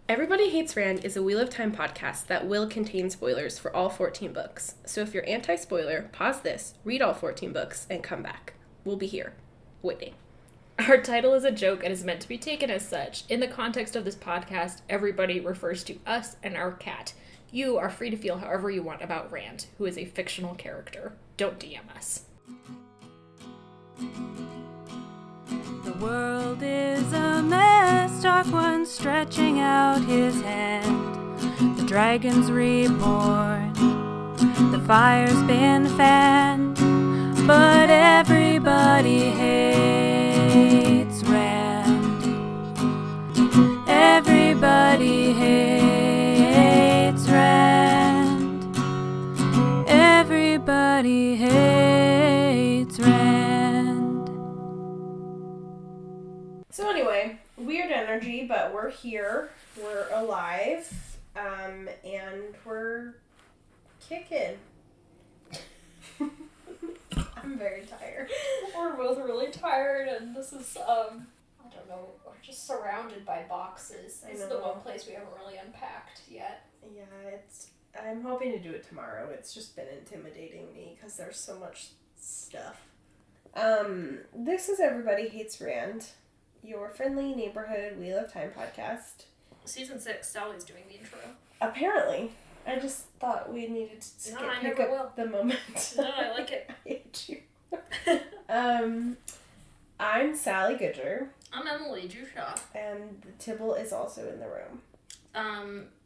Everybody Hates Rand is a Wheel of Time podcast that will contain spoilers for all 14 books. So if you're anti-spoiler, pause this, read all 14 books, and come back. We'll be here, waiting. Our title is a joke and is meant to be taken as such. In the context of this podcast, everybody refers to us and our cat. You are free to feel however you want about Rand, who is a fictional character. Don't DM us. The world is a mess, Dark One stretching out his hand. The dragon's reborn, the fire's been fanned, but everybody hates Rand. Everybody hates Rand. Everybody hates Rand. So anyway, weird energy, but we're here, we're alive, and we're kicking. I'm very tired. We're both really tired, and this is, I don't know, we're just surrounded by boxes. This is the one place we haven't really unpacked yet. Yeah, I'm hoping to do it tomorrow. It's just been intimidating me because there's so much stuff. This is Everybody Hates Rand, your friendly neighborhood Wheel of Time podcast. Season 6, Sally's doing the intro. Apparently. I just thought we needed to pick up the moment. No, I like it. I hate you. I'm Sally Goodger. I'm Emily Jushaw. And Tibble is also in the room.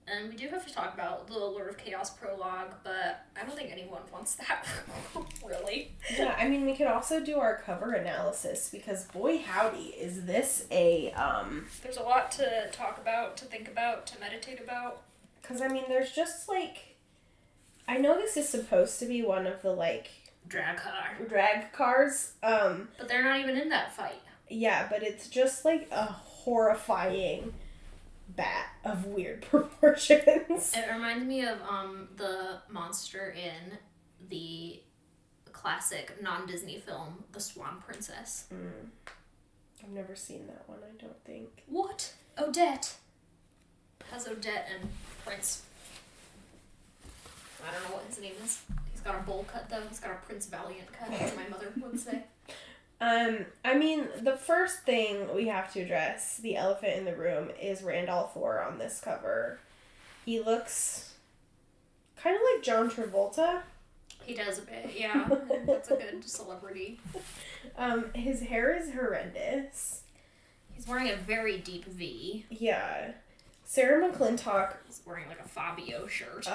And we do have to talk about the Lord of Chaos prologue, but I don't think anyone wants that, really. Yeah, I mean, we could also do our cover analysis, because boy howdy, is this a, There's a lot to talk about, to think about, to meditate about. Because, I mean, there's just, like, I know this is supposed to be one of the, like... Drag cars, But they're not even in that fight. Yeah, but it's just, like, a horrifying bat of weird proportions. It reminds me of the monster in the classic non-Disney film, The Swan Princess. I've never seen that one, I don't think. What? Odette. It has Odette and Prince. I don't know what his name is. He's got a bowl cut, though. He's got a Prince Valiant cut, as my mother would say. I mean, the first thing we have to address, the elephant in the room, is Rand al'Thor on this cover. He looks kind of like John Travlota. He does a bit, yeah. That's a good celebrity. His hair is horrendous. He's wearing a very deep V. Yeah. Sarah McClintock... He's wearing like a Fabio shirt.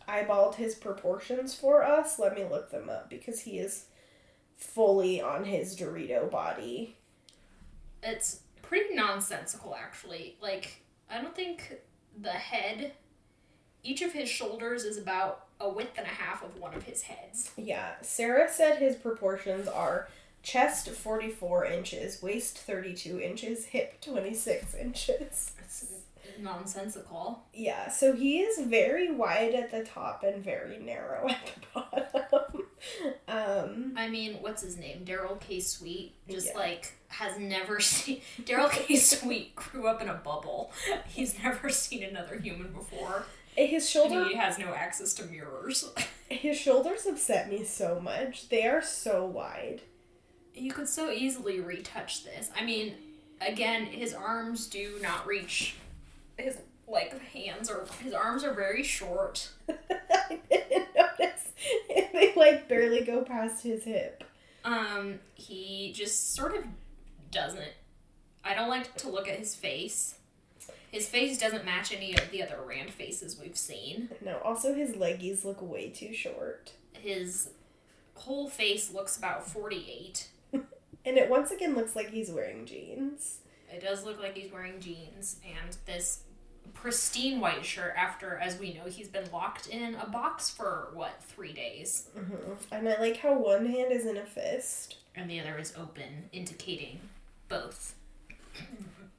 Eyeballed his proportions for us. Let me look them up, because he is fully on his Dorito body. It's pretty nonsensical, actually. Like, I don't think the head... Each of his shoulders is about a width and a half of one of his heads. Yeah. Sarah said his proportions are chest 44 inches, waist 32 inches, hip 26 inches. It's nonsensical. Yeah, so he is very wide at the top and very narrow at the bottom. I mean, what's his name? Daryl K. Sweet has never seen... Daryl K. Sweet grew up in a bubble. He's never seen another human before. His shoulder... And he has no access to mirrors. His shoulders upset me so much. They are so wide. You could so easily retouch this. I mean, again, his arms do not reach his, hands, or his arms are very short. I didn't notice. They, barely go past his hip. He just sort of doesn't... I don't like to look at his face. His face doesn't match any of the other Rand faces we've seen. No, also his leggies look way too short. His whole face looks about 48. And it once again looks like he's wearing jeans. It does look like he's wearing jeans, and this pristine white shirt after, as we know, he's been locked in a box for, 3 days? Mm-hmm. And I like how one hand is in a fist. And the other is open, indicating both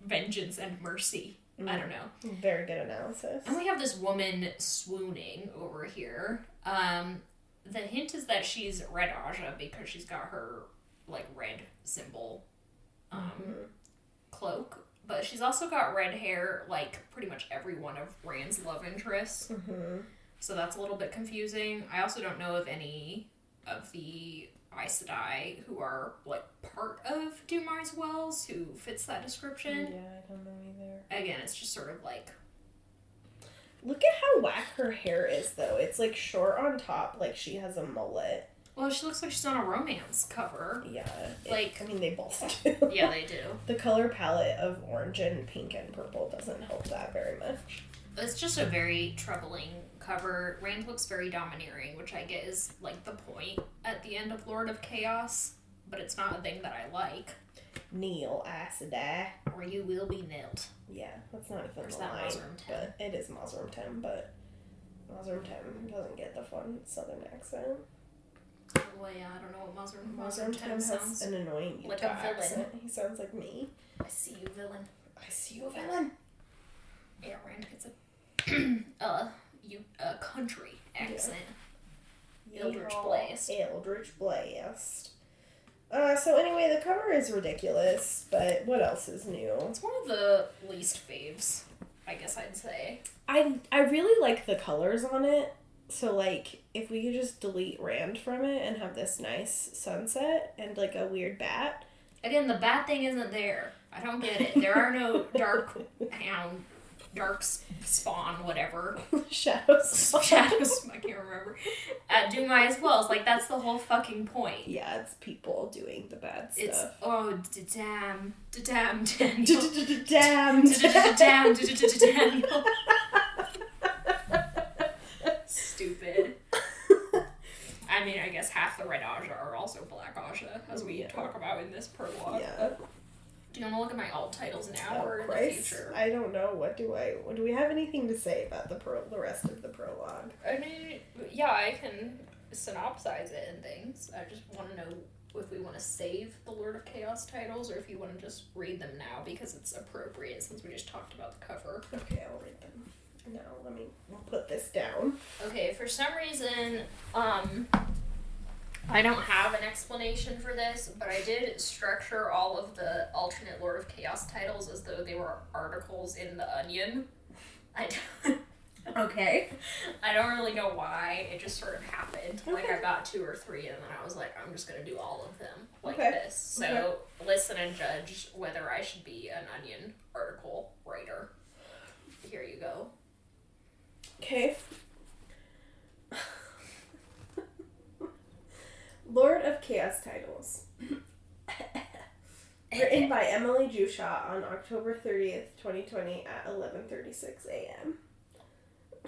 vengeance and mercy. I don't know. Very good analysis. And we have this woman swooning over here. The hint is that she's Red Aja because she's got her, red symbol cloak. But she's also got red hair, like pretty much every one of Rand's love interests. Mm-hmm. So that's a little bit confusing. I also don't know of any of the Aes Sedai who are, like, part of Dumai's Wells who fits that description. Yeah, I don't know either. Again, it's just sort of like... Look at how whack her hair is, though. It's, like, short on top, like she has a mullet. Well, she looks like she's on a romance cover. Yeah. Like... I mean, they both do. Yeah, they do. The color palette of orange and pink and purple doesn't help that very much. It's just a very troubling cover. Rand looks very domineering, which I get is, like, the point at the end of Lord of Chaos, but it's not a thing that I like. Kneel, Aes Sedai. Or you will be nailed. Yeah, that's not even Or is the that line, Mazrim Tem? but it is Mazrim Tem, but Mazrim Tem doesn't get the fun southern accent. Well, yeah, I don't know what Mazrim Tem has sounds an annoying like Utah a villain. accent. He sounds like me. I see you, villain. I see you, villain. Yeah, Rand gets a country accent. Yeah. Eldritch Blast. Eldritch Blast. So anyway, the cover is ridiculous, but what else is new? It's one of the least faves, I guess I'd say. I really like the colors on it. So, like, if we could just delete Rand from it and have this nice sunset and, like, a weird bat. Again, the bad thing isn't there. I don't get it. There are no dark hound, dark spawn, whatever. Shadows. Shadows, I can't remember. At Dumai's Wells, like, that's the whole fucking point. Yeah, it's people doing the bad stuff. It's, oh, damn, Daniel. Damn. Daniel. Stupid. I mean, I guess half the Red Aja are also Black Aja, as we talk about in this prologue. Yeah. Do you want to look at my alt titles now Oh, or in Christ. the future? I don't know. What do we have anything to say about the rest of the prologue? I mean, yeah, I can synopsize it and things. I just want to know if we want to save the Lord of Chaos titles or if you want to just read them now because it's appropriate since we just talked about the cover. Okay, I'll read them. Now, we'll put this down. Okay, for some reason, I don't have an explanation for this, but I did structure all of the alternate Lord of Chaos titles as though they were articles in the Onion. Okay. I don't really know why. It just sort of happened. Okay. Like, I got 2 or 3, and then I was like, I'm just going to do all of them like this. So, listen and judge whether I should be an Onion article writer. Here you go. Okay. Lord of Chaos titles. Written by Emily Jushaw on October 30th, 2020 at 11:36 a.m.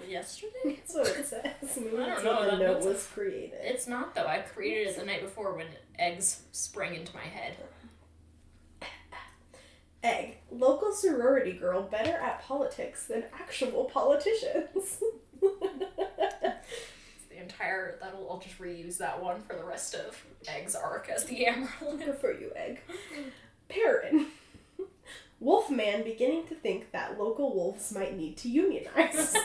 Yesterday? That's what it says. Maybe I that's don't know. when the note was created. It's not, though. I created it the night before when eggs sprang into my head. Egg. Local sorority girl better at politics than actual politicians. I'll just reuse that one for the rest of Egg's arc as the Emerald. Good for you, Egg. Perrin. Wolfman beginning to think that local wolves might need to unionize.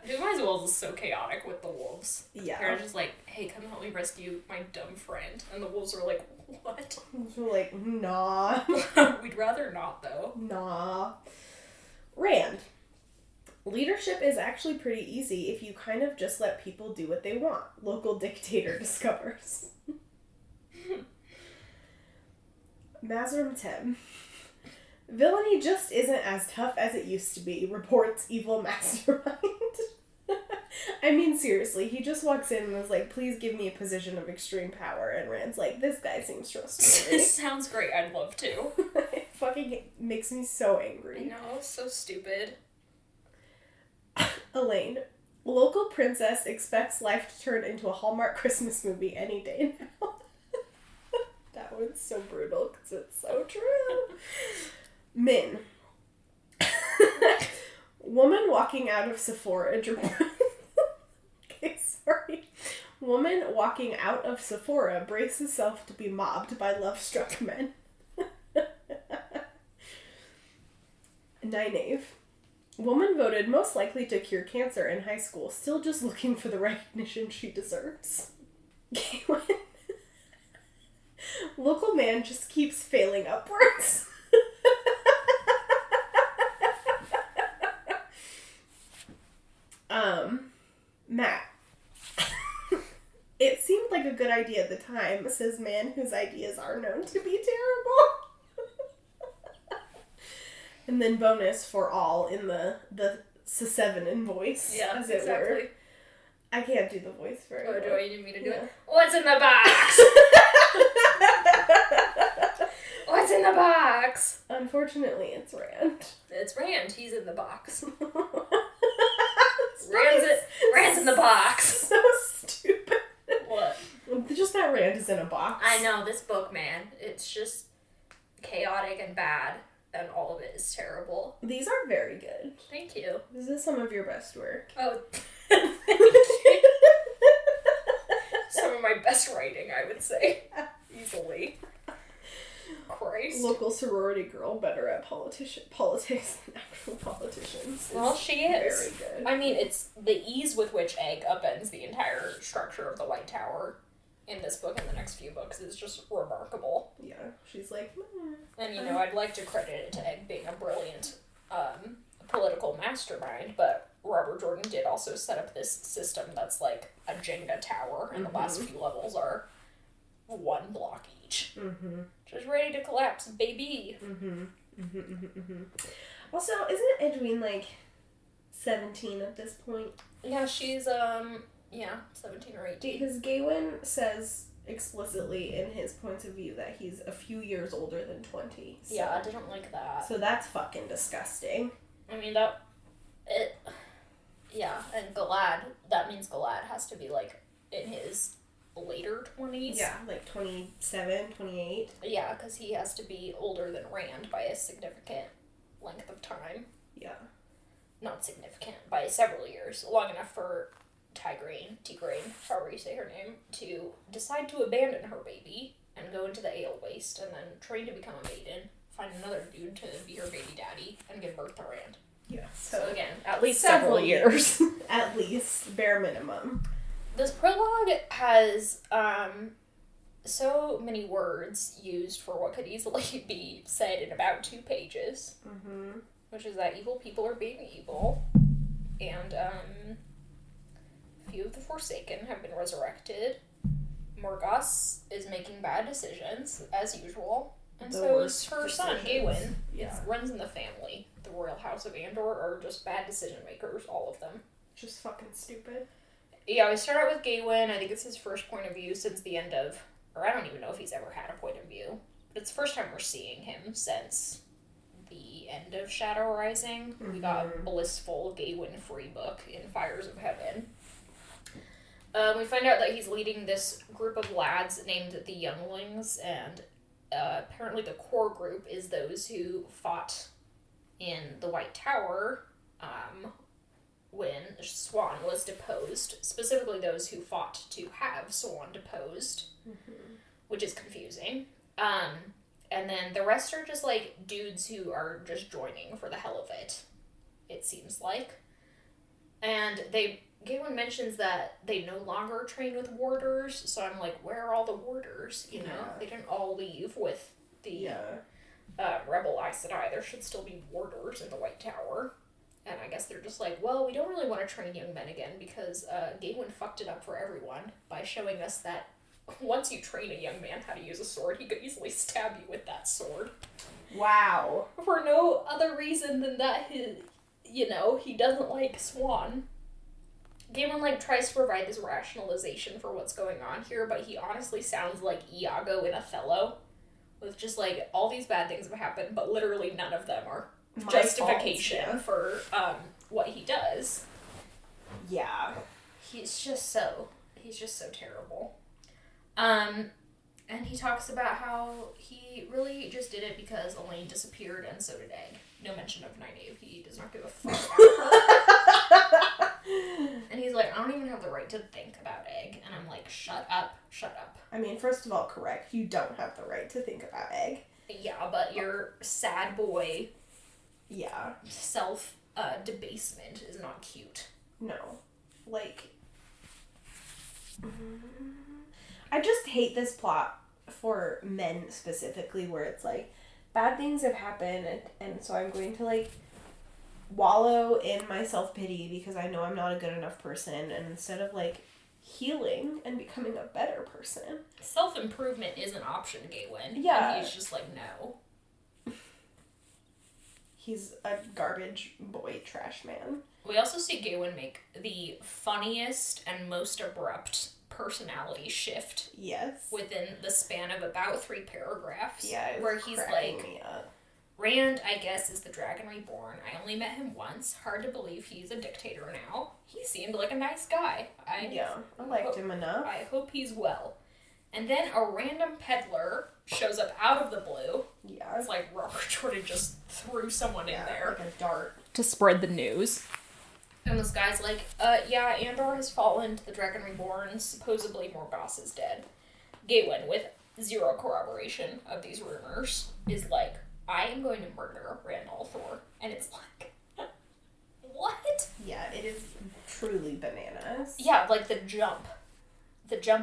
Dumai's Wells is so chaotic with the wolves. Yeah. They're just like, hey, come help me rescue my dumb friend. And the wolves are like, what? We're like, nah. We'd rather not, though. Nah. Rand. Leadership is actually pretty easy if you kind of just let people do what they want. Local dictator discovers. Mazrim Tem. Villainy just isn't as tough as it used to be, reports evil mastermind. I mean, seriously, he just walks in and is like, please give me a position of extreme power, and Rand's like, this guy seems trustworthy. This sounds great, I'd love to. It fucking makes me so angry. I know, so stupid. Elaine. Local princess expects life to turn into a Hallmark Christmas movie any day now. That one's so brutal because it's so true. Min. Woman walking out of Sephora. Okay, sorry. Woman walking out of Sephora braces herself to be mobbed by love-struck men. Nynaeve. Woman voted most likely to cure cancer in high school, still just looking for the recognition she deserves. Galen. Local man just keeps failing upwards. Matt. It seemed like a good idea at the time, says man whose ideas are known to be terrible. And then bonus for all in the Sesevenin voice, as it were. I can't do the voice very well. Oh, do you need me to do it? What's in the box? What's in the box? Unfortunately, it's Rand. It's Rand. He's in the box. Rand's in the box. So stupid. What? Just that Rand is in a box. I know, this book, man. It's just chaotic and bad, and all of it is terrible. These are very good. Thank you. This is some of your best work. Oh, thank you. Some of my best writing, I would say. Easily. Christ. Local sorority girl better at politics than actual politicians. Well, she is. Very good. I mean, it's the ease with which Egg upends the entire structure of the White Tower in this book and the next few books is just remarkable. Yeah, she's like, And, I'd like to credit it to Egg being a brilliant political mastermind, but Robert Jordan did also set up this system that's like a Jenga tower, and the last few levels are one block each. Mm-hmm. Just ready to collapse, baby. Also, isn't Edwina like 17 at this point? Yeah, she's 17 or 18. Because Gawain says explicitly in his points of view that he's a few years older than 20. So. Yeah, I didn't like that. So that's fucking disgusting. I mean, and Galad, that means Galad has to be, like, in his later 20s. Yeah, like 27, 28. Yeah, because he has to be older than Rand by a significant length of time. Yeah. Not significant, by several years. Long enough for Tigraine, however you say her name, to decide to abandon her baby and go into the Ale Waste and then train to become a maiden, find another dude to be her baby daddy, and give birth to Rand. Yeah. So again, at least several years. At least, bare minimum. This prologue has so many words used for what could easily be said in about 2 pages. Mm-hmm. Which is that evil people are being evil, and few of the Forsaken have been resurrected. Morgoth is making bad decisions, as usual. And so is her son, Gawain. Yeah. It runs in the family. The Royal House of Andor are just bad decision makers, all of them. Just fucking stupid. Yeah, we start out with Gawain. I think it's his first point of view since the end of... Or I don't even know if he's ever had a point of view. But it's the first time we're seeing him since the end of Shadow Rising. Mm-hmm. We got a blissful Gawain-free book in Fires of Heaven. We find out that he's leading this group of lads named the Younglings, and apparently the core group is those who fought in the White Tower when Swan was deposed, specifically those who fought to have Swan deposed, which is confusing. And then the rest are just, like, dudes who are just joining for the hell of it seems like. And Gawain mentions that they no longer train with warders, so I'm like, where are all the warders, you know? Yeah. They didn't all leave with the rebel Aes Sedai. There should still be warders in the White Tower. And I guess they're just like, well, we don't really want to train young men again because Gawain fucked it up for everyone by showing us that once you train a young man how to use a sword, he could easily stab you with that sword. Wow. For no other reason than that he doesn't like Swan. Gawain, tries to provide this rationalization for what's going on here, but he honestly sounds like Iago in Othello, with just, all these bad things have happened, but literally none of them are justification for what he does. Yeah. He's just so terrible. And he talks about how he really just did it because Elaine disappeared and so did Egg. No mention of Nynaeve. He does not give a fuck about her. And he's like, I don't even have the right to think about Egg. And I'm like, shut up. I mean, first of all, correct. You don't have the right to think about Egg. Yeah, but your sad boy self debasement is not cute. No. I just hate this plot for men specifically, where it's like, bad things have happened, and so I'm going to, like, wallow in my self-pity because I know I'm not a good enough person, and instead of, like, healing and becoming a better person. Self-improvement is an option, Gawain. Yeah. And he's just like, no. He's a garbage boy trash man. We also see Gawain make the funniest and most abrupt personality shift. Yes. Within the span of about 3 paragraphs. Yeah, where he's like, me up. Rand, I guess, is the Dragon Reborn. I only met him once. Hard to believe he's a dictator now. He seemed like a nice guy. I liked him enough. I hope he's well. And then a random peddler shows up out of the blue. Yeah. It's like Robert Jordan just threw someone in there. Like a dart. To spread the news. And this guy's like, yeah, Andor has fallen to the Dragon Reborn. Supposedly Morgoth is dead. Gawain, with zero corroboration of these rumors, is like, I am going to murder Rand al'Thor. And it's like, what? Yeah, it is truly bananas. Yeah, like the jump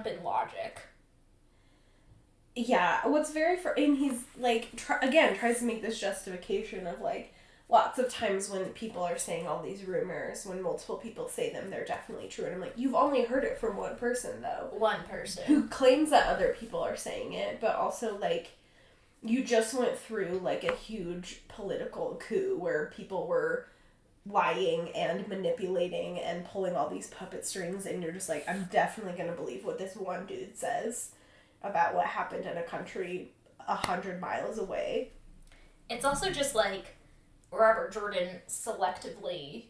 in logic. Yeah, what's very and he's like tries to make this justification of like lots of times when people are saying all these rumors, when multiple people say them, they're definitely true, and I'm like, you've only heard it from one person though. One person who claims that other people are saying it, but also like you just went through like a huge political coup where people were lying and manipulating and pulling all these puppet strings, and you're just like, I'm definitely gonna believe what this one dude says about what happened in a country 100 miles away. It's also just like Robert Jordan selectively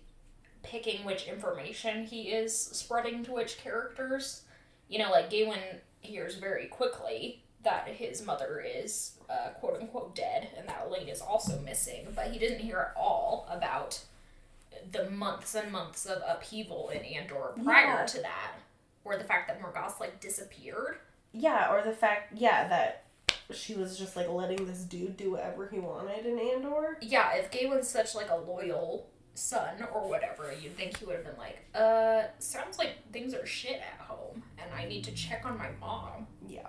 picking which information he is spreading to which characters. You know, like Gawain hears very quickly that his mother is quote-unquote dead and that Elaine is also missing, but he didn't hear at all about the months and months of upheaval in Andor prior to that, or the fact that Morgoth like disappeared. Yeah, or the fact, that she was just like letting this dude do whatever he wanted in Andor. Yeah, if Gawain's such like a loyal son or whatever, you'd think he would have been like, sounds like things are shit at home and I need to check on my mom. Yeah.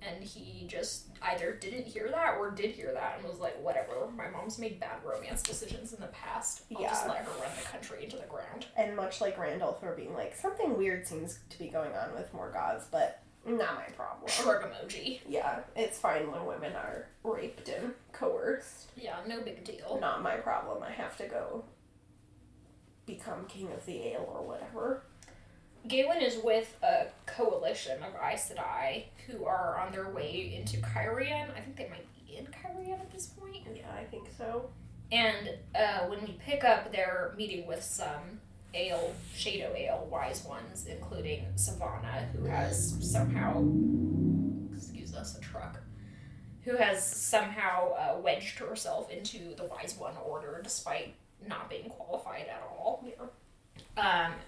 And he just either didn't hear that or did hear that and was like, whatever, my mom's made bad romance decisions in the past. I'll just let her run the country into the ground. And much like Rand al'Thor being like, something weird seems to be going on with Morgoth, but not my problem. Shrug emoji. Yeah, it's fine when women are raped and coerced. Yeah, no big deal. Not my problem. I have to go become king of the ale or whatever. Gawain is with a coalition of Aes Sedai who are on their way into Cairhien. I think they might be in Cairhien at this point. Yeah, I think so. And when we pick up, they're meeting with some Shadow Ale wise ones, including Savannah, who has somehow, who has somehow wedged herself into the Wise One Order despite not being qualified at all. Yeah.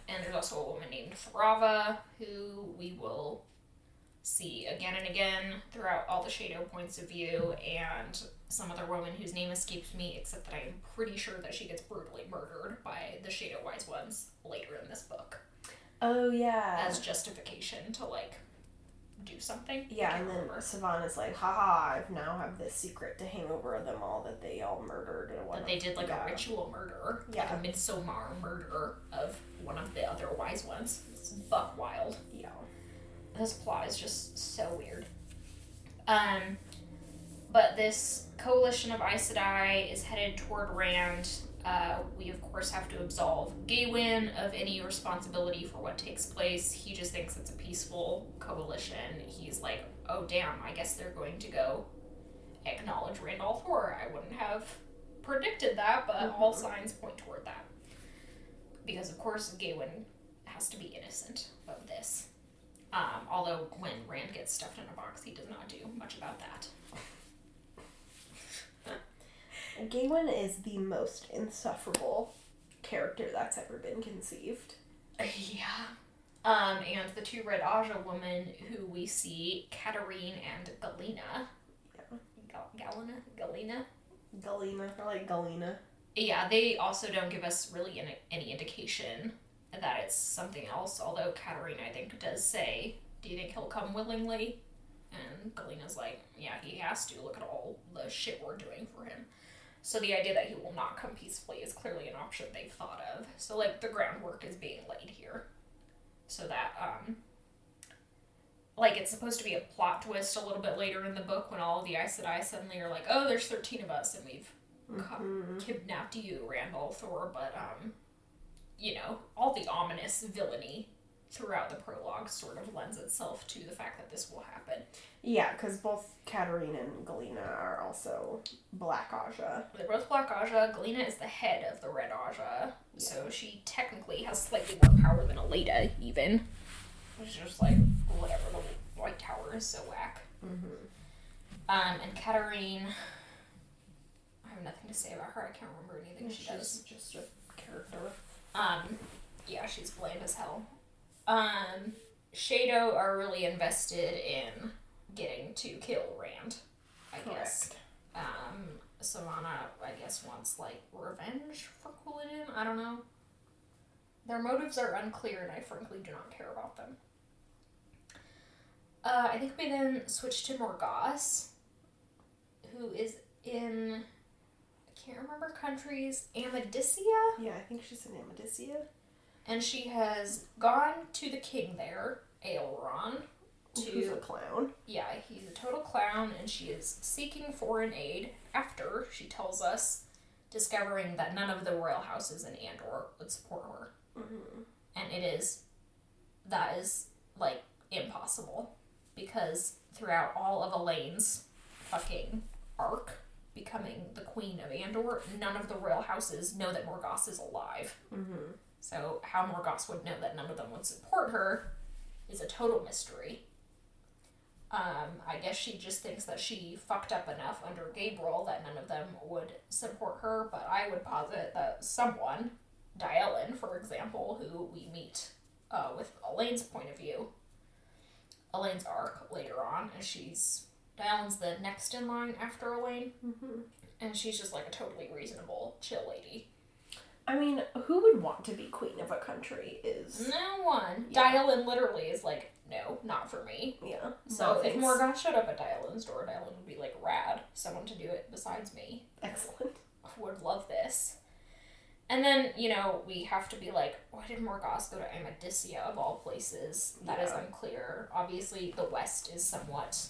And there's also a woman named Thrava, who we will see again and again throughout all the Shadow points of view, and some other woman whose name escapes me, except that I'm pretty sure that she gets brutally murdered by the Shadow Wise Ones later in this book. Oh, yeah. As justification to, like, do something. Yeah, and then Savannah's like, haha, I now have this secret to hang over them all that they all murdered. That they did, like, a ritual murder. Like a Midsommar murder of one of the other Wise Ones. It's buck wild. Yeah. This plot is just so weird. But this coalition of Aes Sedai is headed toward Rand. We, of course, have to absolve Gawain of any responsibility for what takes place. He just thinks it's a peaceful coalition. He's like, oh, damn, I guess they're going to go acknowledge Rand al'Thor. I wouldn't have predicted that, but all signs point toward that. Because, of course, Gawain has to be innocent of this. Although when Rand gets stuffed in a box, he does not do much about that. Gawain is the most insufferable character that's ever been conceived. Yeah. And the two Red Aja women who we see, Katarine and Galena. Yeah. Galena? Galena. I like Galena. Yeah, they also don't give us really any indication that it's something else, although Katarine, I think, does say, do you think he'll come willingly? And Galena's like, yeah, he has to. Look at all the shit we're doing for him. So the idea that he will not come peacefully is clearly an option they've thought of. So, like, the groundwork is being laid here. So that, like, it's supposed to be a plot twist a little bit later in the book when all of the Aes Sedai suddenly are like, oh, there's 13 of us and we've kidnapped you, Randall Thor, but, you know, all the ominous villainy throughout the prologue sort of lends itself to the fact that this will happen. Yeah, because both Katarina and Galena are also Black Aja. They're both Black Aja. Galena is the head of the Red Aja, so she technically has slightly more power than Aleda, even. Which is just like, whatever, the White Tower is so whack. And Katarine, I have nothing to say about her. I can't remember anything she does. She's just a character. Yeah, she's bland as hell. Shado are really invested in getting to kill Rand, I guess. Savannah, I guess, wants, like, revenge for Couladin? I don't know. Their motives are unclear, and I frankly do not care about them. I think we then switch to Morgause, who is in, I can't remember countries, Amadicia? Yeah, I think she's in Amadicia. And she has gone to the king there, Aelron. Who's a clown. Yeah, he's a total clown, and she is seeking foreign aid after, she tells us, discovering that none of the royal houses in Andor would support her. And that is, like, impossible. Because throughout all of Elaine's fucking arc, becoming the queen of Andor, none of the royal houses know that Morgause is alive. So how Morgause would know that none of them would support her is a total mystery. I guess she just thinks that she fucked up enough under Gabriel that none of them would support her, but I would posit that someone, Dyelin, for example, who we meet with Elaine's point of view, Elaine's arc later on, and Dyelin's the next in line after Elaine, and she's just like a totally reasonable, chill lady. I mean, who would want to be queen of a country is... No one. Yeah. Dyelin literally is like, no, not for me. Yeah. So if Morgause showed up at Dyelin's door, Dyelin would be like, rad, someone to do it besides me. Excellent. Would love this. And then, you know, we have to be like, why did Morgause go to Amadicia of all places? That is unclear. Obviously, the West is somewhat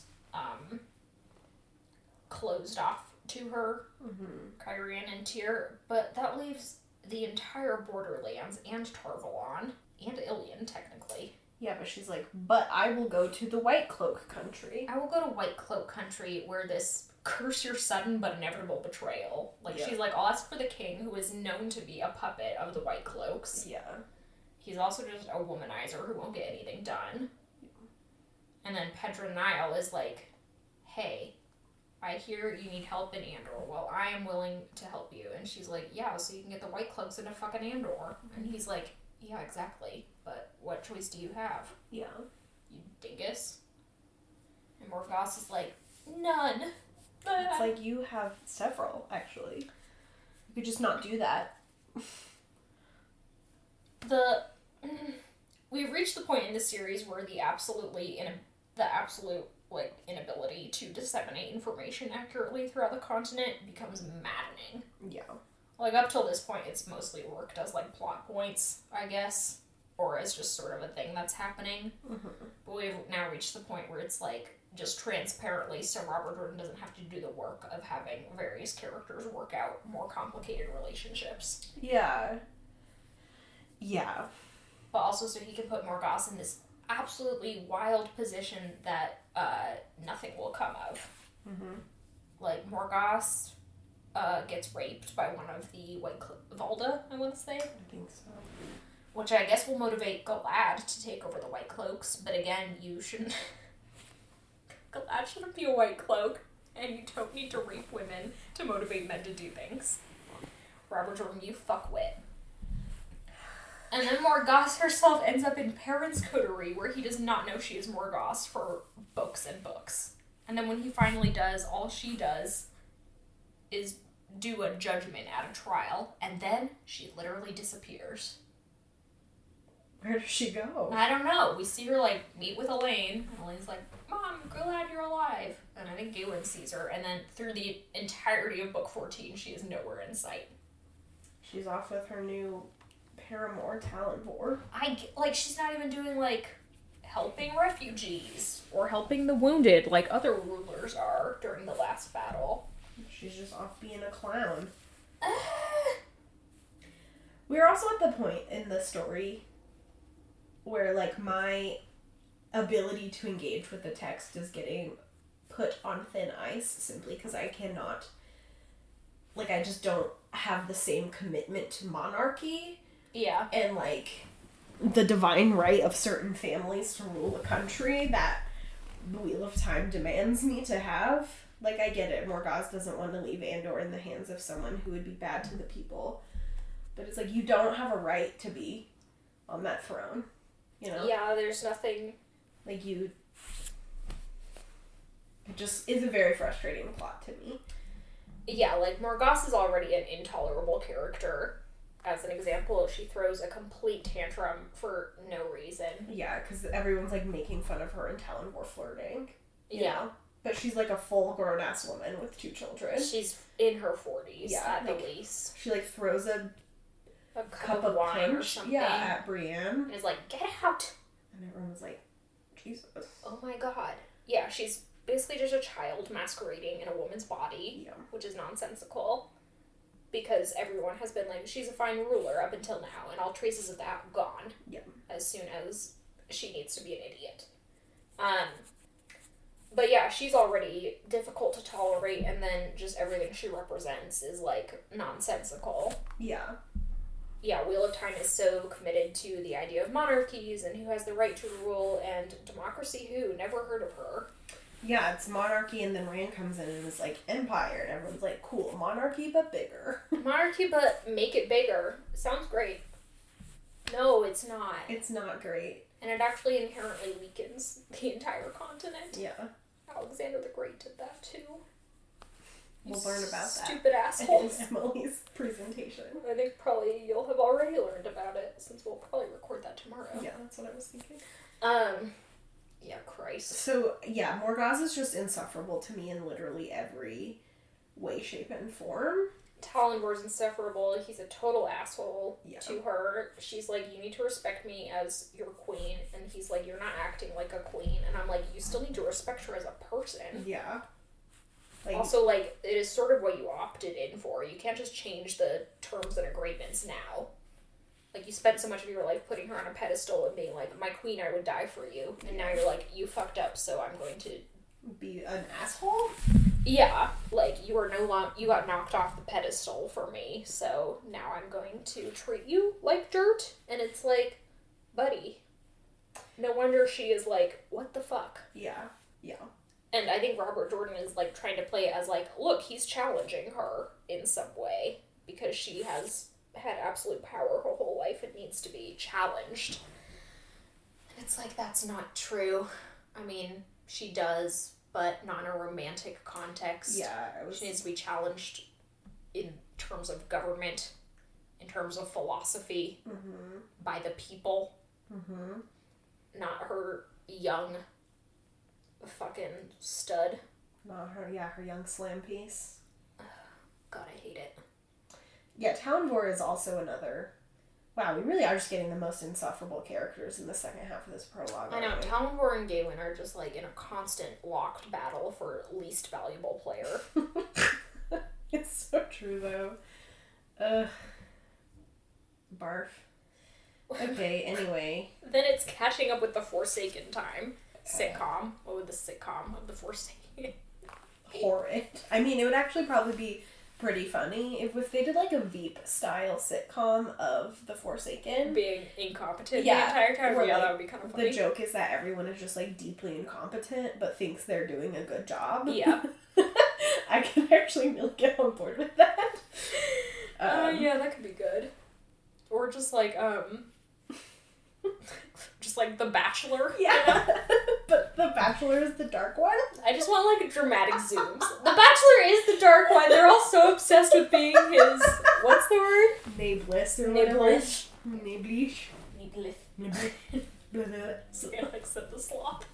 closed off to her, Kyrian and Tyr, but that leaves the entire Borderlands and Tarvalon, and Ilion, technically. Yeah, but she's like, but I will go to the White Cloak country. I will go to White Cloak country where this curse your sudden but inevitable betrayal. Like, she's like, I'll ask for the king, who is known to be a puppet of the White Cloaks. Yeah. He's also just a womanizer who won't get anything done. And then Pedra Nile is like, hey, I hear you need help in Andor. Well, I am willing to help you. And she's like, yeah, so you can get the White Cloaks into fucking Andor. And he's like, yeah, exactly. But what choice do you have? Yeah. You dingus. And Morgause is like, none. It's like, you have several, actually. You could just not do that. We've reached the point in the series where the absolute inability to disseminate information accurately throughout the continent becomes maddening. Yeah. Like, up till this point, it's mostly worked as, like, plot points, I guess, or as just sort of a thing that's happening. But we've now reached the point where it's, like, just transparently, so Robert Jordan doesn't have to do the work of having various characters work out more complicated relationships. Yeah. Yeah. But also so he can put Morgause in this absolutely wild position that nothing will come of. Like, Morgause gets raped by one of the Valda, I want to say. I think so. Which I guess will motivate Galad to take over the White Cloaks, but again, you shouldn't... Galad shouldn't be a White Cloak, and you don't need to rape women to motivate men to do things. Robert Jordan, you fuckwit. And then Morgause herself ends up in Perrin's coterie, where he does not know she is Morgause for books and books. And then when he finally does, all she does is do a judgment at a trial, and then she literally disappears. Where does she go? I don't know. We see her, like, meet with Elaine. And Elaine's like, Mom, glad you're alive. And I think Galen sees her. And then through the entirety of book 14, she is nowhere in sight. She's off with her new paramour, Talonvor. She's not even doing, like, helping refugees or helping the wounded like other rulers are during the last battle. She's just off being a clown. We're also at the point in the story where, like, my ability to engage with the text is getting put on thin ice simply because I cannot, like, I just don't have the same commitment to monarchy. Yeah. And, like, the divine right of certain families to rule a country that the Wheel of Time demands me to have. Like, I get it. Morgause doesn't want to leave Andor in the hands of someone who would be bad to the people. But it's like, you don't have a right to be on that throne, you know? Yeah, there's nothing... Like, it just is a very frustrating plot to me. Yeah, like, Morgause is already an intolerable character. As an example, she throws a complete tantrum for no reason. Yeah, because everyone's, like, making fun of her and Talonvor flirting. You Yeah. know? But she's, like, a full grown-ass woman with 2 children. She's in her 40s, at like, the least. She, like, throws a cup of wine or punch, something. yeah, at Brienne. And is like, get out! And everyone was like, Jesus. Oh my god. Yeah, she's basically just a child masquerading in a woman's body, Yeah. which is nonsensical. Because everyone has been like, she's a fine ruler up until now, and all traces of that gone. Yeah. As soon as she needs to be an idiot. But yeah, she's already difficult to tolerate, and then just everything she represents is, like, nonsensical. Yeah. Yeah, Wheel of Time is so committed to the idea of monarchies, and who has the right to rule, and democracy who? Never heard of her. Yeah, it's monarchy, and then Rand comes in and is like, empire, and everyone's like, cool, monarchy, but bigger. Monarchy, but make it bigger. Sounds great. No, it's not. It's not great. And it actually inherently weakens the entire continent. Yeah. Alexander the Great did that too. We'll learn about that. Stupid assholes. In Emily's presentation. I think probably you'll have already learned about it, since we'll probably record that tomorrow. Yeah, that's what I was thinking. Yeah, Christ. So, yeah, Morgause is just insufferable to me in literally every way, shape, and form. Talonvor's insufferable. He's a total asshole Yeah. to her. She's like, you need to respect me as your queen. And he's like, you're not acting like a queen. And I'm like, you still need to respect her as a person. Yeah. Like, Also, like, it is sort of what you opted in for. You can't just change the terms and agreements now. Like, you spent so much of your life putting her on a pedestal and being like, my queen, I would die for you. And now you're like, you fucked up, so I'm going to... be an asshole? Yeah, like, you got knocked off the pedestal for me, so now I'm going to treat you like dirt. And it's like, buddy. No wonder she is like, what the fuck? Yeah. Yeah. And I think Robert Jordan is, like, trying to play it as, like, look, he's challenging her in some way. Because she has had absolute power her whole life and needs to be challenged. And it's like, that's not true. I mean, she does, but not in a romantic context. Yeah. She needs to be challenged in terms of government, in terms of philosophy, by the people. Not her young fucking stud. Not her, yeah, her young slam piece. God, I hate it. Yeah, Talonvor is also another... Wow, we really are just getting the most insufferable characters in the second half of this prologue. I know, aren't we? Talonvor and Galen are just, like, in a constant locked battle for least valuable player. It's so true, though. Barf. Okay, anyway. Then it's catching up with the Forsaken time. Sitcom. What would the sitcom of the Forsaken? Horrid. I mean, it would actually probably be pretty funny if they did, like, a Veep-style sitcom of the Forsaken. Being incompetent Yeah, the entire time. or, Yeah, like, that would be kind of funny. The joke is that everyone is just, like, deeply incompetent, but thinks they're doing a good job. Yeah. I can actually really get on board with that. Yeah, that could be good. Or just like, just like The Bachelor. Yeah. But The Bachelor is the dark one? I just want, like, dramatic zooms. The Bachelor is the dark one. They're all so obsessed with being his... What's the word? Nablish or Nablish. whatever. Nablish. So I like said the slop.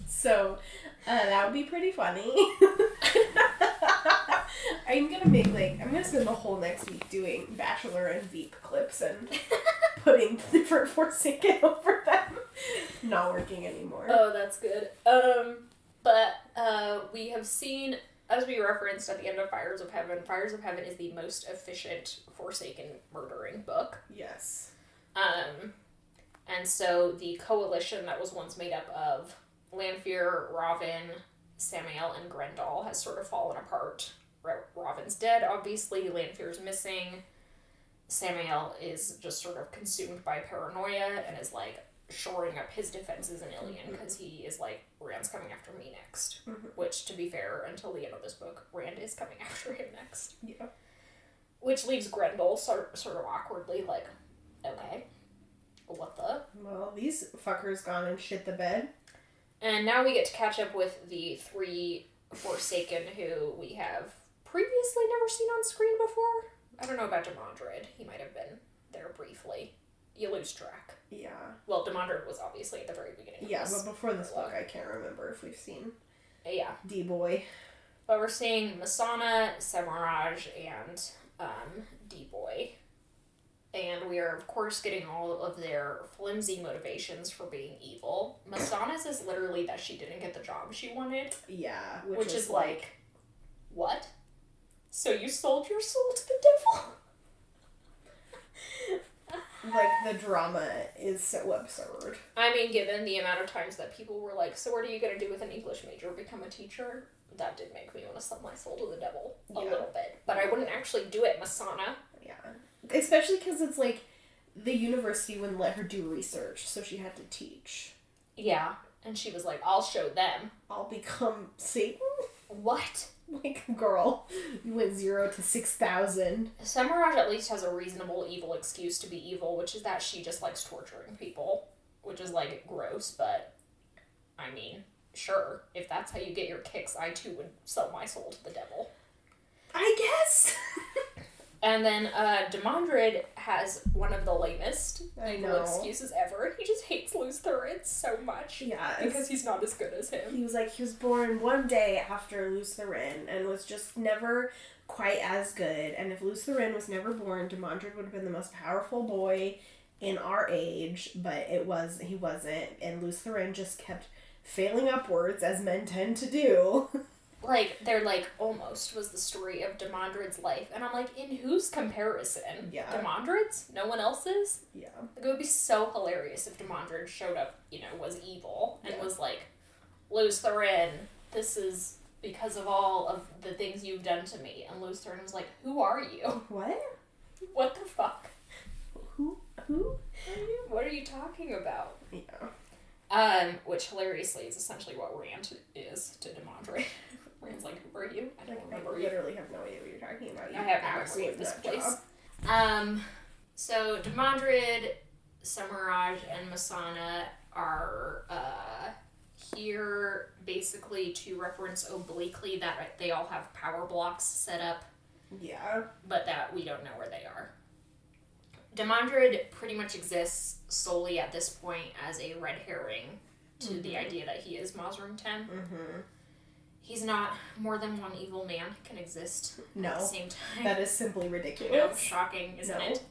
So, that would be pretty funny. I'm gonna spend the whole next week doing Bachelor and Veep clips and putting different Forsaken over them. Not working anymore. Oh, that's good. But we have seen, as we referenced at the end of Fires of Heaven is the most efficient Forsaken murdering book. Yes. And so the coalition that was once made up of Lanfear, Ravin, Samael, and Grendel has sort of fallen apart. Ravin's dead, obviously. Lanfear's missing. Samael is just sort of consumed by paranoia and is, like, shoring up his defenses in Ilion because he is like, Rand's coming after me next. Which, to be fair, until the end of this book, Rand is coming after him next. Yeah. Which leaves Grendel sort of awkwardly like, okay, what the? Well, these fuckers gone and shit the bed. And now we get to catch up with the 3 Forsaken who we have previously never seen on screen before. I don't know about Demandred. He might have been there briefly. You lose track. Yeah. Well, Demandred was obviously at the very beginning. Yeah, but before this book, I can't remember if we've seen Yeah. D-Boy. But we're seeing Masana, Semiraj, and D-Boy. And we are, of course, getting all of their flimsy motivations for being evil. Masana's is literally that she didn't get the job she wanted. Yeah. Which is like, what? So you sold your soul to the devil? Like, the drama is so absurd. I mean, given the amount of times that people were like, so what are you going to do with an English major? Become a teacher? That did make me want to sell my soul to the devil a little bit. But I wouldn't actually do it, Masana. Yeah. Especially because it's like, the university wouldn't let her do research, so she had to teach. Yeah. And she was like, I'll show them. I'll become Satan? What? Like, girl, you went 0 to 6,000. Semiraj at least has a reasonable evil excuse to be evil, which is that she just likes torturing people. Which is, like, gross, but, I mean, sure. If that's how you get your kicks, I too would sell my soul to the devil. I guess. And then, Demandred has one of the lamest evil excuses ever. He just hates Luz Thurin so much. Yeah. Because he's not as good as him. He was born one day after Luz Thurin and was just never quite as good. And if Luz Thurin was never born, Demandred would have been the most powerful boy in our age, but he wasn't. And Luz Thurin just kept failing upwards, as men tend to do. Like, they're like, almost was the story of Demandred's life. And I'm like, in whose comparison? Yeah. Demandred's? No one else's? Yeah. Like, it would be so hilarious if Demandred showed up, was evil, and was like, Luz Thurin, this is because of all of the things you've done to me. And Luz Thurin was like, who are you? What? What the fuck? Who are you? What are you talking about? Yeah. Which hilariously is essentially what Rand is to Demandred. Rand's like, who are you? I don't remember. I literally have no idea what you're talking about. I have no memory of this place. So Demandred, Semiraj, and Masana are here basically to reference obliquely that they all have power blocks set up. Yeah. But that we don't know where they are. Demandred pretty much exists solely at this point as a red herring to the idea that he is Mazrim 10. Mm-hmm. He's not more than one evil man can exist at the same time. That is simply ridiculous. Shocking, isn't it?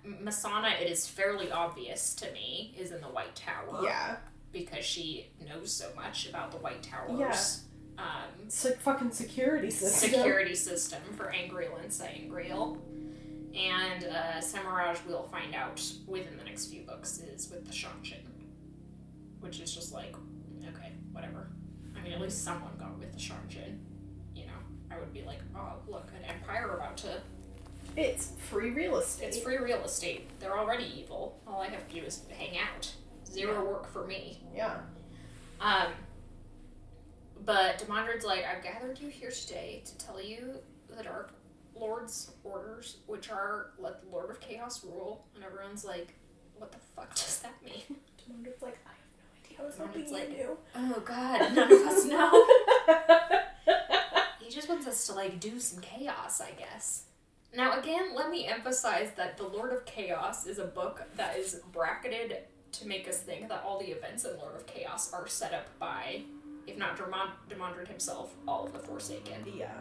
Masana, it is fairly obvious to me, is in the White Tower. Yeah. Because she knows so much about the White Towers. Yeah. It's like fucking security system. Security system for Angreal and Saengreal. And Semiraj, we'll find out within the next few books, is with the Shanshin. Which is just like, okay, whatever. I mean, at least someone got with the Shanshin. I would be like, oh, look, an empire about to... It's free real estate. It's free real estate. They're already evil. All I have to do is hang out. Zero work for me. Yeah. But Demandred's like, I've gathered you here today to tell you the Dark Lord's orders, which are, let the Lord of Chaos rule. And everyone's like, what the fuck does that mean? Demandred's like, I have no idea. I was hoping you knew. Oh god, none of us know. He just wants us to, do some chaos, I guess. Now, again, let me emphasize that The Lord of Chaos is a book that is bracketed to make us think that all the events in Lord of Chaos are set up by, if not Demandred himself, all of the Forsaken. Yeah.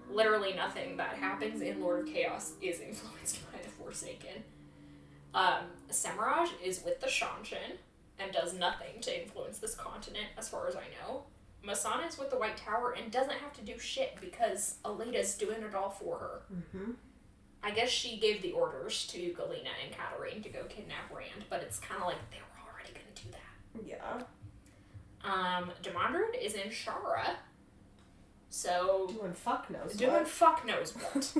Literally nothing that happens in Lord of Chaos is influenced by the Forsaken. Semiraj is with the Shanshan and does nothing to influence this continent, as far as I know. Masana is with the White Tower and doesn't have to do shit because Aleda's doing it all for her. Mm-hmm. I guess she gave the orders to Galena and Katarine to go kidnap Rand, but it's kind of like they were already going to do that. Yeah. Demandred is in Shara, so... Doing fuck knows Doing what. fuck knows what.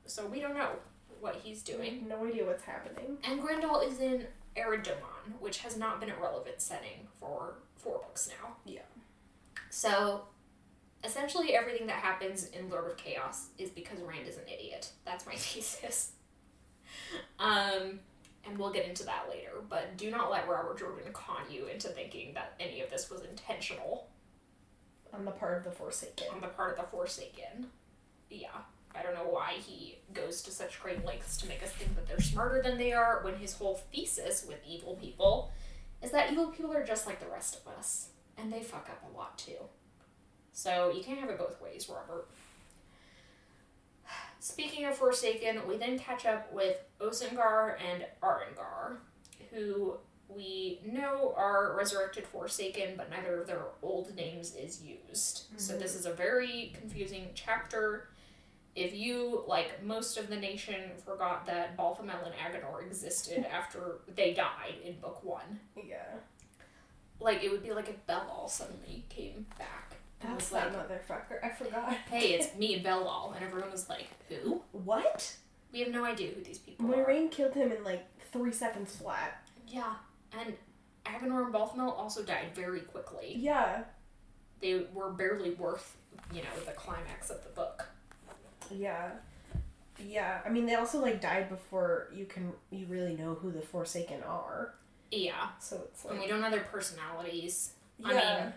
So we don't know what he's doing. No idea what's happening. And Grendel is in Eredamon, which has not been a relevant setting for 4 books now. Yeah. So, essentially everything that happens in Lord of Chaos is because Rand is an idiot. That's my thesis. And we'll get into that later, but do not let Robert Jordan con you into thinking that any of this was intentional. On the part of the Forsaken. On the part of the Forsaken. Yeah. I don't know why he goes to such great lengths to make us think that they're smarter than they are, when his whole thesis with evil people is that evil people are just like the rest of us, and they fuck up a lot too. So you can't have it both ways, Robert. Speaking of Forsaken, we then catch up with Osengar and Arengar, who we know are resurrected Forsaken, but neither of their old names is used. Mm-hmm. So this is a very confusing chapter. If you, like most of the nation, forgot that Balthamel and Agenor existed after they died in book 1. Yeah. Like, it would be like if Belal suddenly came back. That's that motherfucker. I forgot. Hey, it's me and Belal. And everyone was like, who? What? We have no idea who these people are. Moiraine killed him in like 3 seconds flat. Yeah. And Agenor and Balthamel also died very quickly. Yeah. They were barely worth, the climax of the book. Yeah. Yeah. I mean, they also, like, died before you really know who the Forsaken are. Yeah. So it's like... And we don't know their personalities. Yeah.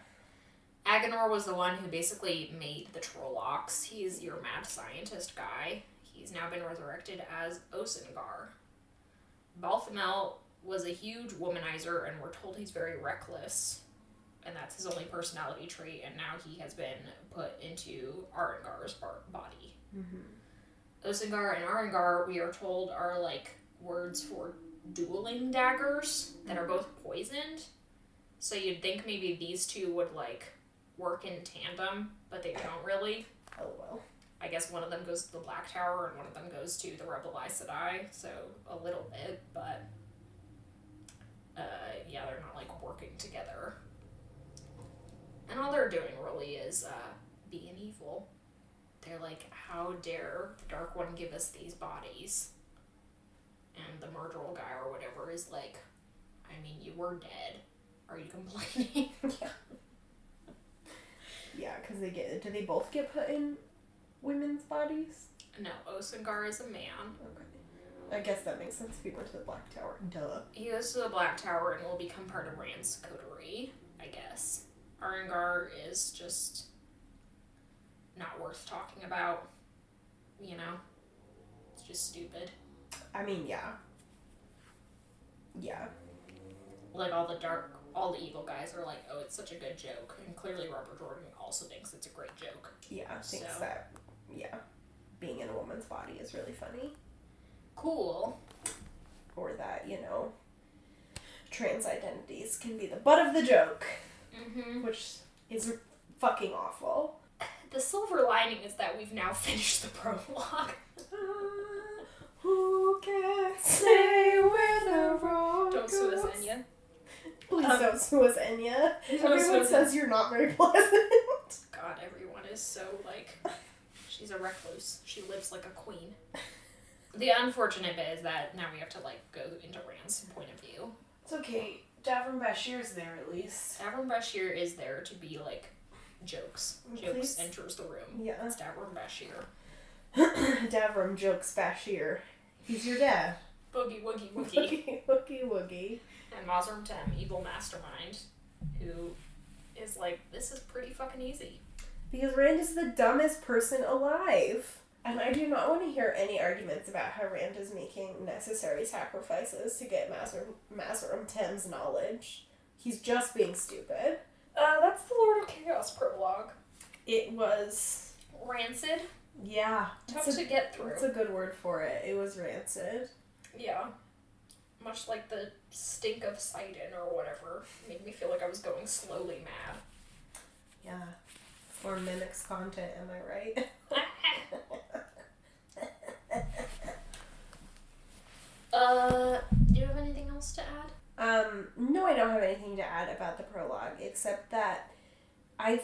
I mean, Agenor was the one who basically made the Trollocs. He's your mad scientist guy. He's now been resurrected as Osengar. Balthamel was a huge womanizer, and we're told he's very reckless. And that's his only personality trait, and now he has been put into Arengar's body. Mm-hmm. Osengar and Arengar, we are told, are like words for dueling daggers that are both poisoned. So you'd think maybe these two would like work in tandem, but they don't really. Oh well. I guess one of them goes to the Black Tower and one of them goes to the Rebel Aes Sedai, so a little bit, but yeah, they're not like working together. And all they're doing really is being evil. They're like, how dare the Dark One give us these bodies? And the Murderil guy or whatever is like, I mean, you were dead. Are you complaining? Yeah, because do they both get put in women's bodies? No, Osengar is a man. Okay. I guess that makes sense if he went to the Black Tower. Duh. He goes to the Black Tower and will become part of Rand's coterie, I guess. Arengar is just not worth talking about, It's just stupid. I mean, yeah. Yeah. Like, all the evil guys are like, oh, it's such a good joke. And clearly Robert Jordan also thinks it's a great joke. Yeah, thinks that, being in a woman's body is really funny. Cool. Or that, trans identities can be the butt of the joke. Mm-hmm. Which is fucking awful. The silver lining is that we've now finished the prologue. Who can say where the road Don't goes? sue us, Enya. Please don't sue us, Enya. Everyone says you're not very pleasant. God, everyone is so, she's a recluse. She lives like a queen. The unfortunate bit is that now we have to, go into Rand's point of view. It's okay. Davram Bashir's there, at least. Davram Bashir is there to be, jokes. Jokes enters the room. Yeah. It's Davram Bashir. Davram jokes Bashir. He's your dad. Boogie woogie woogie. Woogie woogie woogie. And Mazrim Tem, evil mastermind, who is this is pretty fucking easy. Because Rand is the dumbest person alive. And I do not want to hear any arguments about how Rand is making necessary sacrifices to get Mazerum Tem's knowledge. He's just being stupid. That's the Lord of Chaos prologue. It was... Rancid. Yeah. Tough to get through. That's a good word for it. It was rancid. Yeah. Much like the stink of Sidon or whatever. Made me feel like I was going slowly mad. Yeah. For Mimics content, am I right? Do you have anything else to add? No, I don't have anything to add about the prologue, except that I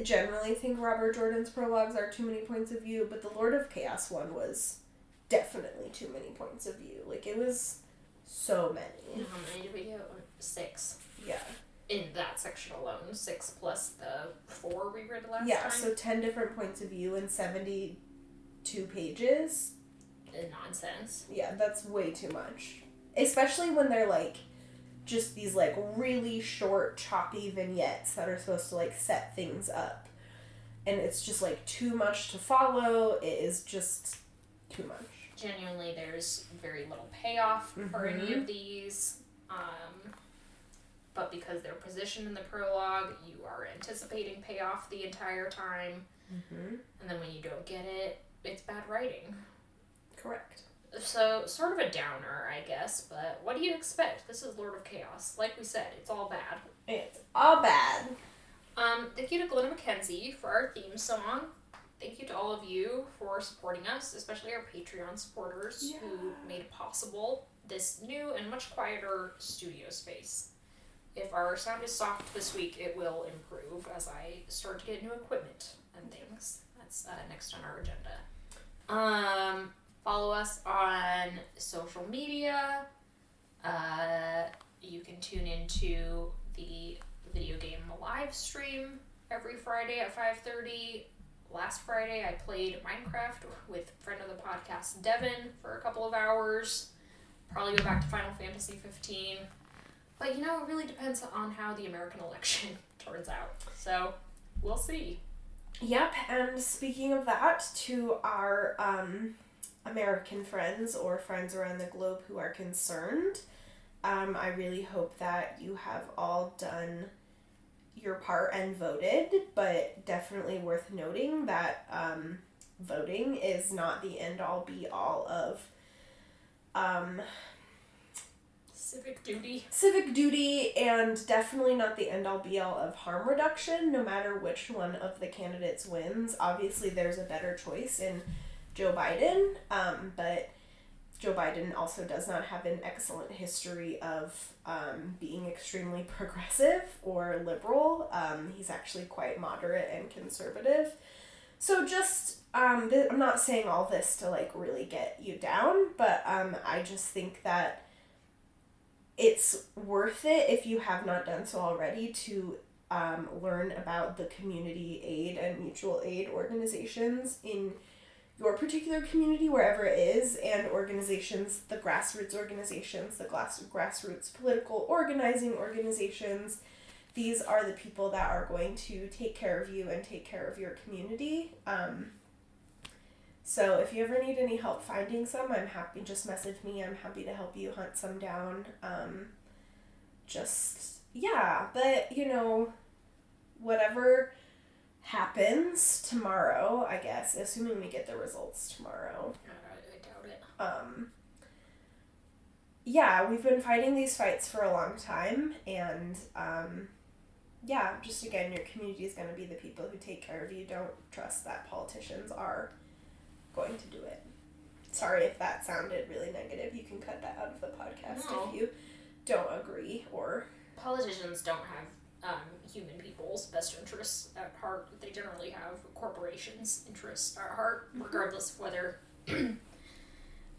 generally think Robert Jordan's prologues are too many points of view, but the Lord of Chaos one was definitely too many points of view. Like, it was so many. How many did we get? 6. Yeah. In that section alone. 6 plus the 4 we read last time. Yeah, so 10 different points of view in 72 pages. Nonsense. Yeah, that's way too much. Especially when they're, like, just these, like, really short, choppy vignettes that are supposed to, like, set things up. And it's just, like, too much to follow. It is just too much. Genuinely, there's very little payoff for any of these. But because they're positioned in the prologue, you are anticipating payoff the entire time. And then when you don't get it, it's bad writing. Correct. So, sort of a downer, I guess, but what do you expect? This is Lord of Chaos. Like we said, it's all bad. It's all bad. Thank you to Glenna McKenzie for our theme song. Thank you to all of you for supporting us, especially our Patreon supporters who made possible this new and much quieter studio space. If our sound is soft this week, it will improve as I start to get new equipment and things. That's next on our agenda. Follow us on social media. You can tune into the video game live stream every Friday at 5:30. Last Friday I played Minecraft with friend of the podcast Devin for a couple of hours. Probably go back to Final Fantasy 15. But, you know, it really depends on how the American election turns out. So, we'll see. Yep, and speaking of that, to our American friends or friends around the globe who are concerned, I really hope that you have all done your part and voted, but definitely worth noting that voting is not the end-all be-all of civic duty, and definitely not the end-all be-all of harm reduction, no matter which one of the candidates wins. Obviously, there's a better choice in Joe Biden, but Joe Biden also does not have an excellent history of being extremely progressive or liberal. He's actually quite moderate and conservative. So just, I'm not saying all this to, like, really get you down, but I just think that it's worth it, if you have not done so already, to learn about the community aid and mutual aid organizations in your particular community, wherever it is, and organizations, the grassroots organizations, the grassroots political organizing organizations. These are the people that are going to take care of you and take care of your community. So if you ever need any help finding some, I'm happy, just message me. I'm happy to help you hunt some down. But, you know, whatever happens tomorrow, I guess, assuming we get the results tomorrow. I doubt it. We've been fighting these fights for a long time, and, just again, your community is going to be the people who take care of you. Don't trust that politicians are going to do it. Sorry if that sounded really negative. You can cut that out of the podcast if you don't agree, or... Politicians don't have human people's best interests at heart. They generally have corporations' interests at heart, regardless of whether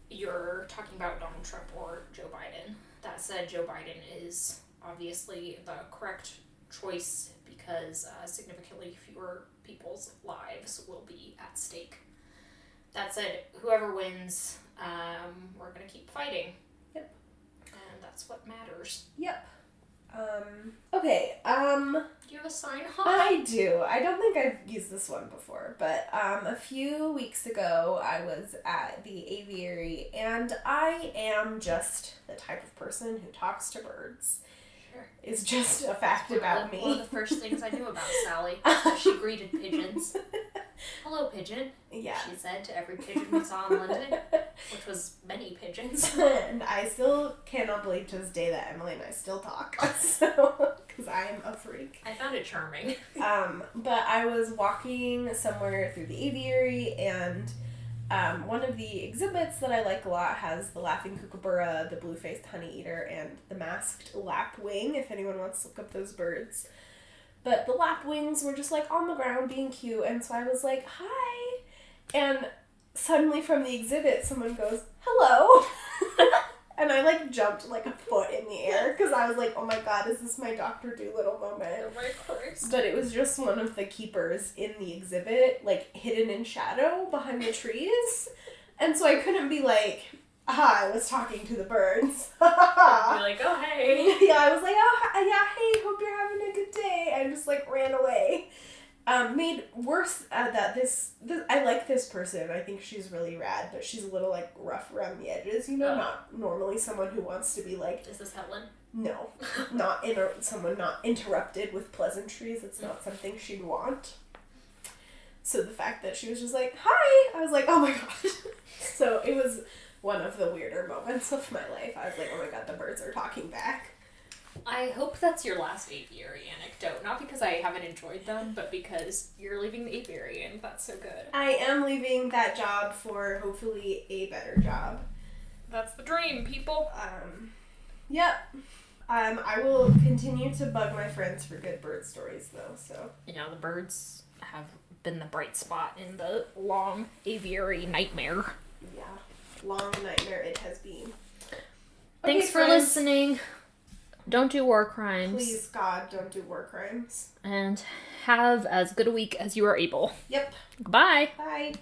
you're talking about Donald Trump or Joe Biden. That said, Joe Biden is obviously the correct choice because significantly fewer people's lives will be at stake. That said, whoever wins, we're going to keep fighting. Yep. And that's what matters. Yep. Okay, Do you have a sign off? I do. I don't think I've used this one before, but a few weeks ago I was at the aviary, and I am just the type of person who talks to birds. Sure. Is just a fact about me. One of the first things I knew about Sally was that she greeted pigeons. Hello, pigeon. Yeah. She said to every pigeon we saw in London, which was many pigeons. And I still cannot believe to this day that Emily and I still talk. So, because I am a freak. I found it charming. But I was walking somewhere through the aviary, and one of the exhibits that I like a lot has the laughing kookaburra, the blue-faced honeyeater, and the masked lapwing, if anyone wants to look up those birds. But the lapwings were just, like, on the ground being cute, and so I was like, hi! And suddenly from the exhibit, someone goes, hello! And I, like, jumped, like, a foot in the air, because I was like, oh my god, is this my Dr. Dolittle moment? Oh my Christ. But it was just one of the keepers in the exhibit, like, hidden in shadow behind the trees. And so I couldn't be like, I was talking to the birds. Be like, oh, hey. Yeah, I was like, oh, yeah, hey, hope you're having a good day. I just, like, ran away. Made worse that this I like this person. I think she's really rad, but she's a little, like, rough around the edges, you know? Oh. Not normally someone who wants to be, like... Is this Helen? No. Someone not interrupted with pleasantries. It's not something she'd want. So the fact that she was just like, hi! I was like, oh my god. So it was one of the weirder moments of my life. I was like, oh my god, the birds are talking back. I hope that's your last aviary anecdote. Not because I haven't enjoyed them, but because you're leaving the aviary and that's so good. I am leaving that job for hopefully a better job. That's the dream, people. Yep. I will continue to bug my friends for good bird stories, though, so. Yeah, the birds have been the bright spot in the long aviary nightmare. Yeah. Long nightmare it has been. Thanks for listening. Don't do war crimes. Please, God, don't do war crimes. And have as good a week as you are able. Yep. Goodbye. Bye.